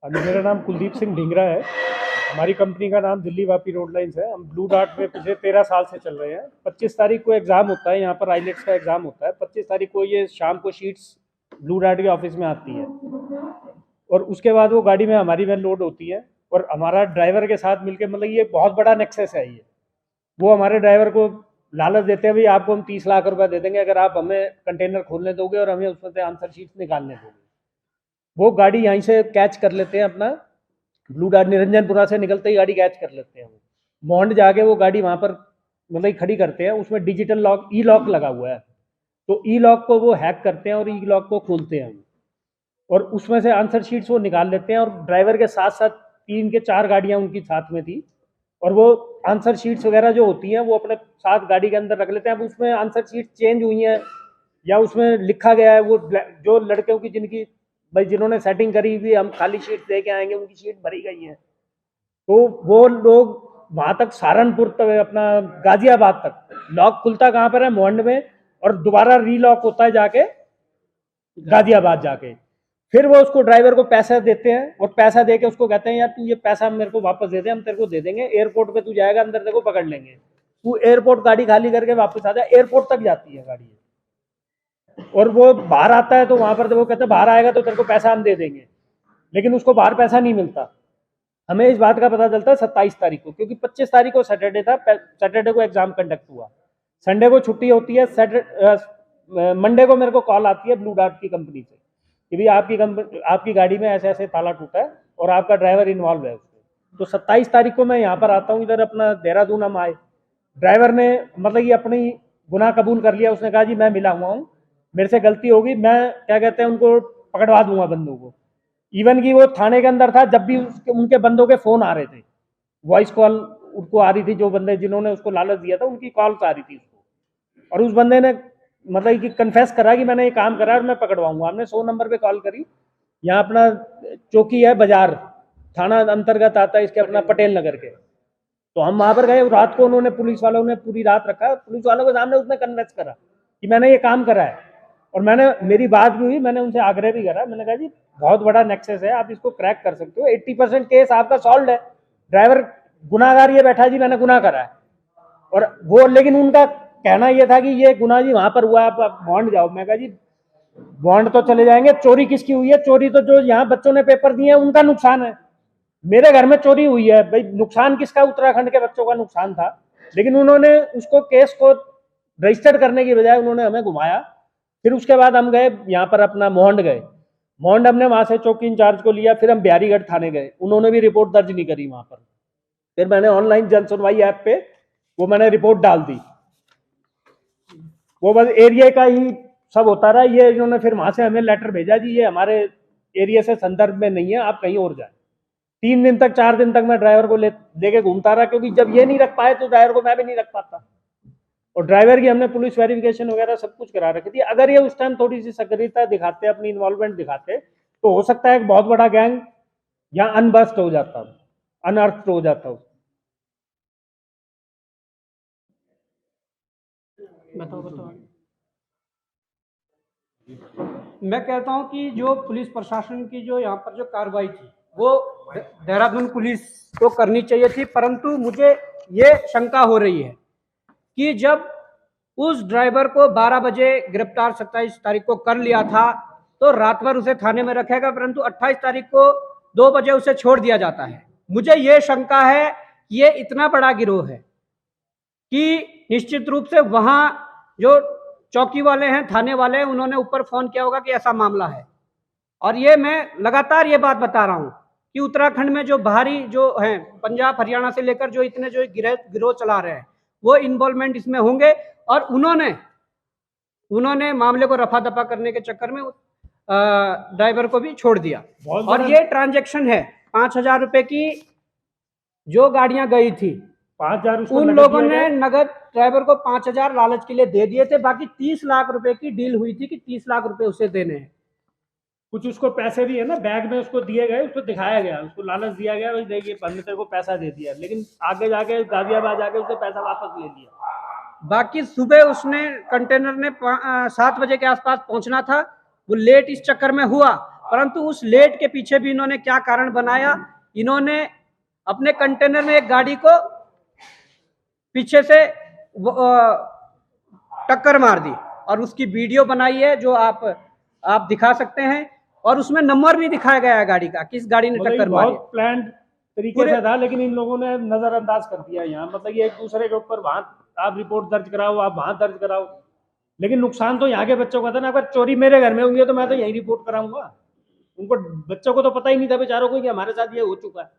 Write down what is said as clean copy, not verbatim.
मेरा नाम कुलदीप सिंह ढींगरा है। हमारी कंपनी का नाम दिल्ली वापी रोड लाइन्स है। हम ब्लू डार्ट में पिछले 13 साल से चल रहे हैं। 25 तारीख को एग्ज़ाम होता है, यहाँ पर आईलेट्स का एग्ज़ाम होता है। 25 तारीख को ये शाम को शीट्स ब्लू डार्ट के ऑफिस में आती है और उसके बाद वो गाड़ी में हमारी में लोड होती है और हमारा ड्राइवर के साथ मिलके, मतलब ये बहुत बड़ा नेक्सस है ये। वो हमारे ड्राइवर को लालच देते हैं, भाई आपको हम 30 लाख रुपए दे देंगे अगर आप हमें कंटेनर खोलने दोगे और हमें उसमें से आंसर शीट्स निकालने दोगे। वो गाड़ी यहीं से कैच कर लेते हैं, अपना ब्लू डार्ट निरंजनपुरा से निकलते ही गाड़ी कैच कर लेते हैं। वो मोंड जाके वो गाड़ी वहाँ पर मतलब खड़ी करते हैं। उसमें डिजिटल लॉक, ई लॉक लगा हुआ है, तो ई लॉक को वो हैक करते हैं और ई लॉक को खोलते हैं और उसमें से आंसर शीट्स वो निकाल लेते हैं। और ड्राइवर के साथ साथ 3 के 4 गाड़ियाँ उनकी साथ में थी और वो आंसर शीट्स वगैरह जो होती हैं वो अपने साथ गाड़ी के अंदर रख लेते हैं। अब उसमें आंसर शीट चेंज हुई हैं या उसमें लिखा गया है, वो जो लड़कों की जिनकी भाई जिन्होंने सेटिंग करी हुई हम खाली शीट दे के आएंगे, उनकी शीट भरी गई है, तो वो लोग वहां तक सहारनपुर तक, अपना गाजियाबाद तक लॉक खुलता कहाँ पर है, मोहंड में, और दोबारा रीलॉक होता है जाके गाजियाबाद जाके। फिर वो उसको ड्राइवर को पैसा देते हैं और पैसा दे के उसको कहते हैं यार तू ये पैसा मेरे को वापस दे दे, हम तेरे को दे देंगे, एयरपोर्ट पे तू जाएगा, अंदर तेरे को पकड़ लेंगे, तू एयरपोर्ट गाड़ी खाली करके वापस आ जा। एयरपोर्ट तक जाती है गाड़ी और वो बाहर आता है तो वहां पर वो कहते हैं बाहर आएगा तो तेरे को पैसा हम दे देंगे, लेकिन उसको बाहर पैसा नहीं मिलता। हमें इस बात का पता चलता है 27 तारीख को, क्योंकि 25 तारीख को सैटरडे था, सैटरडे को एग्जाम कंडक्ट हुआ, संडे को छुट्टी होती है। मंडे को मेरे को कॉल आती है ब्लू डार्ट की कंपनी से कि भाई आपकी गाड़ी में ऐसे ऐसे ताला टूटा है और आपका ड्राइवर इन्वॉल्व है उसमें। तो 27 तारीख को मैं यहाँ पर आता हूँ, इधर अपना देहरादून हम आए। ड्राइवर ने मतलब ये अपनी गुनाह कबूल कर लिया, उसने कहा जी मैं मिला हुआ हूँ, मेरे से गलती होगी, मैं क्या कहते हैं उनको पकड़वा दूंगा बंदों को। इवन कि वो थाने के अंदर था जब भी उनके बंदों के फोन आ रहे थे, वॉइस कॉल उनको आ रही थी, जो बंदे जिन्होंने उसको लालच दिया था उनकी कॉल्स आ रही थी उसको, और उस बंदे ने मतलब कि कन्फेस करा कि मैंने ये काम करा और मैं पकड़वाऊंगा। हमने 100 नंबर पे कॉल करी, यहाँ अपना चौकी है बाजार, थाना अंतर्गत आता है इसके, अपना पटेल नगर के। तो हम वहां पर गए, रात को उन्होंने, पुलिस वालों ने पूरी रात रखा, पुलिस वालों के सामने उसने कन्फेस करा कि मैंने ये काम करा है। और मेरी बात भी हुई, मैंने उनसे आग्रह भी करा, मैंने कहा जी बहुत बड़ा नेक्सस है, आप इसको क्रैक कर सकते हो, 80% केस आपका सॉल्व है, ड्राइवर गुनाहगार ये बैठा जी मैंने गुनाह करा है। और वो, लेकिन उनका कहना यह था कि ये गुनाह जी वहां पर हुआ है, आप बॉन्ड जाओ। मैं कहा जी बॉन्ड तो चले जाएंगे, चोरी किसकी हुई है? चोरी तो जो यहाँ बच्चों ने पेपर दिए हैं उनका नुकसान है, मेरे घर में चोरी हुई है, भाई नुकसान किसका? उत्तराखंड के बच्चों का नुकसान था। लेकिन उन्होंने उसको, केस को रजिस्टर करने की बजाय उन्होंने हमें घुमाया। फिर उसके बाद हम गए यहाँ पर अपना मोहंड गए, मोहंड हमने वहां से चौकी इंचार्ज को लिया, फिर हम बिहारीगढ़ थाने गए, उन्होंने भी रिपोर्ट दर्ज नहीं करी वहां पर। फिर मैंने ऑनलाइन जन सुनवाई ऐप पे वो मैंने रिपोर्ट डाल दी, वो बस एरिया का ही सब होता रहा। ये इन्होंने फिर वहां से हमें लेटर भेजा जी ये हमारे एरिया से संदर्भ में नहीं है, आप कहीं और जाए। 3 दिन तक 4 दिन तक मैं ड्राइवर को लेके घूमता रहा, क्योंकि जब ये नहीं रख पाए तो ड्राइवर को मैं भी नहीं रख पाता। और ड्राइवर की हमने पुलिस वेरिफिकेशन वगैरह सब कुछ करा रखी थी। अगर ये उस टाइम थोड़ी सी सक्रियता दिखाते, अपनी इन्वॉल्वमेंट दिखाते, तो हो सकता है एक बहुत बड़ा गैंग यहाँ अनबस्ट हो जाता, अनअर्थ हो जाता। बताओ। मैं कहता हूं कि जो पुलिस प्रशासन की जो यहाँ पर जो कार्रवाई थी वो देहरादून पुलिस को करनी चाहिए थी, परंतु मुझे ये शंका हो रही है कि जब उस ड्राइवर को 12 बजे गिरफ्तार 27 तारीख को कर लिया था तो रात भर उसे थाने में रखेगा, परंतु 28 तारीख को 2 बजे उसे छोड़ दिया जाता है। मुझे ये शंका है कि ये इतना बड़ा गिरोह है कि निश्चित रूप से वहां जो चौकी वाले हैं, थाने वाले हैं, उन्होंने ऊपर फोन किया होगा कि ऐसा मामला है। और ये मैं लगातार ये बात बता रहा हूं कि उत्तराखंड में जो बाहरी जो हैं, पंजाब हरियाणा से लेकर जो इतने जो गिरोह चला रहे हैं, वो इन्वॉल्वमेंट इसमें होंगे और उन्होंने मामले को रफा दफा करने के चक्कर में ड्राइवर को भी छोड़ दिया। और ये ट्रांजैक्शन है 5,000 रुपए की जो गाड़ियां गई थी, 5,000 उन लोगों ने नगद ड्राइवर को 5,000 लालच के लिए दे दिए थे, बाकी 30 लाख रुपए की डील हुई थी कि 30 लाख रुपए उसे देने हैं। कुछ उसको पैसे भी है ना बैग में उसको दिए गए, उसको दिखाया गया, उसको लालच दिया गया, भाई देखिए हमने तेरे को पैसा दे दिया, लेकिन आगे जाके गाजियाबाद जाके उससे पैसा वापस ले लिया। बाकी सुबह उसने कंटेनर ने 7 बजे के आसपास पहुंचना था, वो लेट इस चक्कर में हुआ परंतु उस लेट के पीछे भी इन्होंने क्या कारण बनाया, इन्होंने अपने कंटेनर में एक गाड़ी को पीछे से टक्कर मार दी और उसकी वीडियो बनाई है जो आप दिखा सकते हैं, और उसमें नंबर भी दिखाया गया है गाड़ी का, किस गाड़ी ने मतलब ये टक्कर मारी। बहुत प्लान तरीके से था, लेकिन इन लोगों ने नजरअंदाज कर दिया यहाँ। मतलब ये एक दूसरे के ऊपर वहां आप रिपोर्ट दर्ज कराओ, आप वहां दर्ज कराओ, लेकिन नुकसान तो यहाँ के बच्चों का था ना। अगर चोरी मेरे घर में होंगी तो मैं तो यही रिपोर्ट कराऊंगा। उनको बच्चों को तो पता ही नहीं था बेचारों को कि हमारे साथ ये हो चुका है।